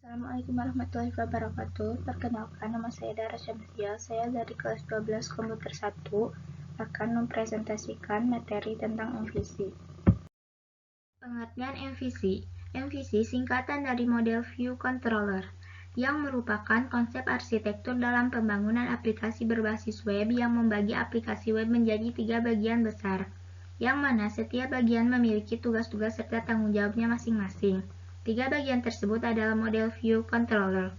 Assalamualaikum warahmatullahi wabarakatuh. Perkenalkan, nama saya Dara Syamsia. Saya dari kelas 12 Komputer 1 akan mempresentasikan materi tentang MVC. Pengertian MVC. MVC singkatan dari Model View Controller, yang merupakan konsep arsitektur dalam pembangunan aplikasi berbasis web yang membagi aplikasi web menjadi 3 bagian besar, yang mana setiap bagian memiliki tugas-tugas serta tanggung jawabnya masing-masing. 3 bagian tersebut adalah model view controller.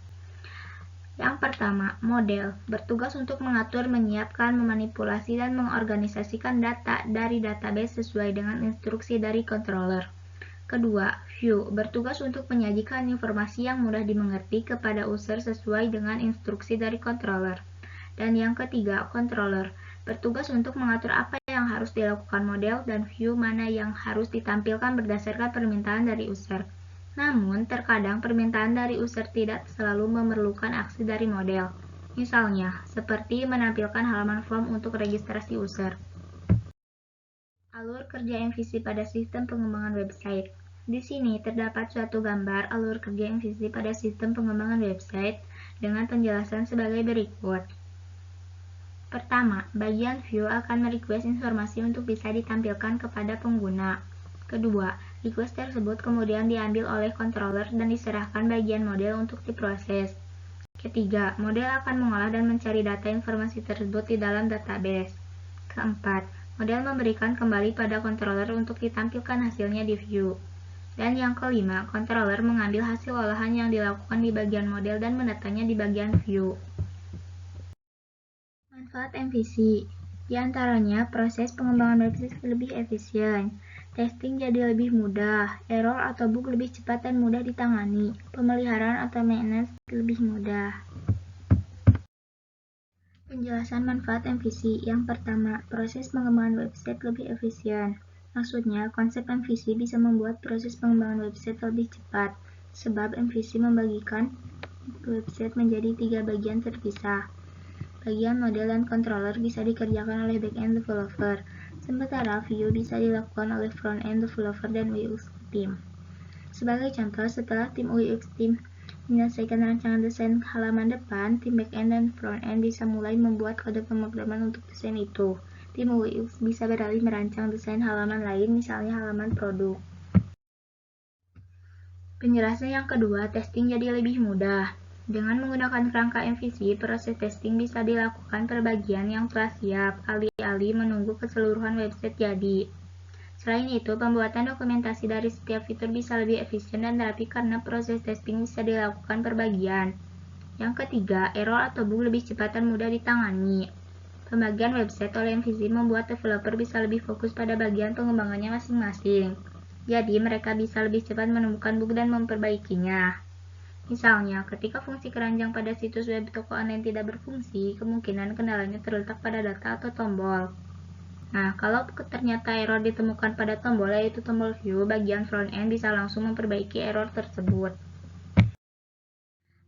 Yang pertama, model bertugas untuk mengatur, menyiapkan, memanipulasi, dan mengorganisasikan data dari database sesuai dengan instruksi dari controller. Kedua, view bertugas untuk menyajikan informasi yang mudah dimengerti kepada user sesuai dengan instruksi dari controller. Dan yang ketiga, controller bertugas untuk mengatur apa yang harus dilakukan model dan view mana yang harus ditampilkan berdasarkan permintaan dari user. Namun, terkadang permintaan dari user tidak selalu memerlukan aksi dari model. Misalnya, seperti menampilkan halaman form untuk registrasi user. Alur kerja MVC pada sistem pengembangan website. Di sini terdapat suatu gambar alur kerja MVC pada sistem pengembangan website dengan penjelasan sebagai berikut. Pertama, bagian view akan merequest informasi untuk bisa ditampilkan kepada pengguna. Kedua, request tersebut kemudian diambil oleh controller dan diserahkan bagian model untuk diproses. Ketiga, model akan mengolah dan mencari data informasi tersebut di dalam database. Keempat, model memberikan kembali pada controller untuk ditampilkan hasilnya di view. Dan yang kelima, controller mengambil hasil olahan yang dilakukan di bagian model dan mendatanya di bagian view. Manfaat MVC. Di antaranya, proses pengembangan website lebih efisien, testing jadi lebih mudah, error atau bug lebih cepat dan mudah ditangani, pemeliharaan atau maintenance lebih mudah. Penjelasan manfaat MVC. Yang pertama, proses pengembangan website lebih efisien. Maksudnya, konsep MVC bisa membuat proses pengembangan website lebih cepat, sebab MVC membagikan website menjadi 3 bagian terpisah. Bagian model dan controller bisa dikerjakan oleh back-end developer, sementara view bisa dilakukan oleh front-end developer dan UX team. Sebagai contoh, setelah tim UX team menyelesaikan rancangan desain halaman depan, tim back-end dan front-end bisa mulai membuat kode pemrograman untuk desain itu. Tim UX bisa beralih merancang desain halaman lain, misalnya halaman produk. Penjelasan yang kedua, testing jadi lebih mudah. Dengan menggunakan kerangka MVC, proses testing bisa dilakukan per bagian yang telah siap, alih-alih menunggu keseluruhan website jadi. Selain itu, pembuatan dokumentasi dari setiap fitur bisa lebih efisien dan rapi karena proses testing bisa dilakukan per bagian. Yang ketiga, error atau bug lebih cepat dan mudah ditangani. Pembagian website oleh MVC membuat developer bisa lebih fokus pada bagian pengembangannya masing-masing. Jadi, mereka bisa lebih cepat menemukan bug dan memperbaikinya. Misalnya, ketika fungsi keranjang pada situs web toko online tidak berfungsi, kemungkinan kendalanya terletak pada data atau tombol. Nah, kalau ternyata error ditemukan pada tombol, yaitu tombol view, bagian front-end bisa langsung memperbaiki error tersebut.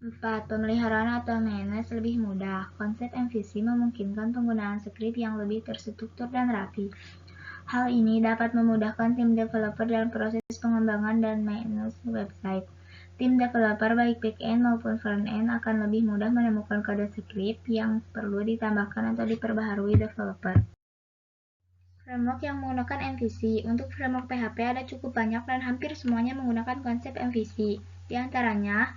4. Pemeliharaan atau maintenance lebih mudah. Konsep MVC memungkinkan penggunaan skrip yang lebih terstruktur dan rapi. Hal ini dapat memudahkan tim developer dalam proses pengembangan dan maintenance website. Tim developer baik back-end maupun front-end akan lebih mudah menemukan kode script yang perlu ditambahkan atau diperbaharui developer. Framework yang menggunakan MVC. Untuk framework PHP ada cukup banyak dan hampir semuanya menggunakan konsep MVC. Di antaranya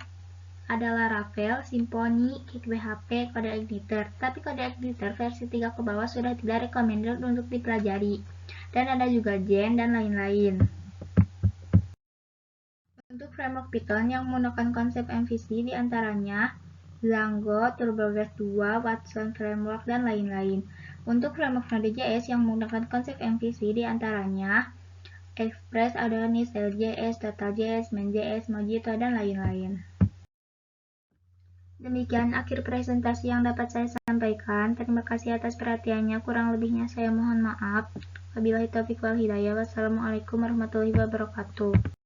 adalah Laravel, Symfony, KickPHP, Code Editor. Tapi Code Editor versi 3 ke bawah sudah tidak recommended untuk dipelajari. Dan ada juga Gen dan lain-lain. Untuk framework Python yang menggunakan konsep MVC diantaranya Django, TurboGrafx 2, Watson Framework, dan lain-lain. Untuk framework Node.js yang menggunakan konsep MVC diantaranya Express, Adonis, Tail.js, Total.js, Main.js, Mojito, dan lain-lain. Demikian akhir presentasi yang dapat saya sampaikan. Terima kasih atas perhatiannya. Kurang lebihnya saya mohon maaf. Wabillahi taufiq wal hidayah. Wassalamualaikum warahmatullahi wabarakatuh.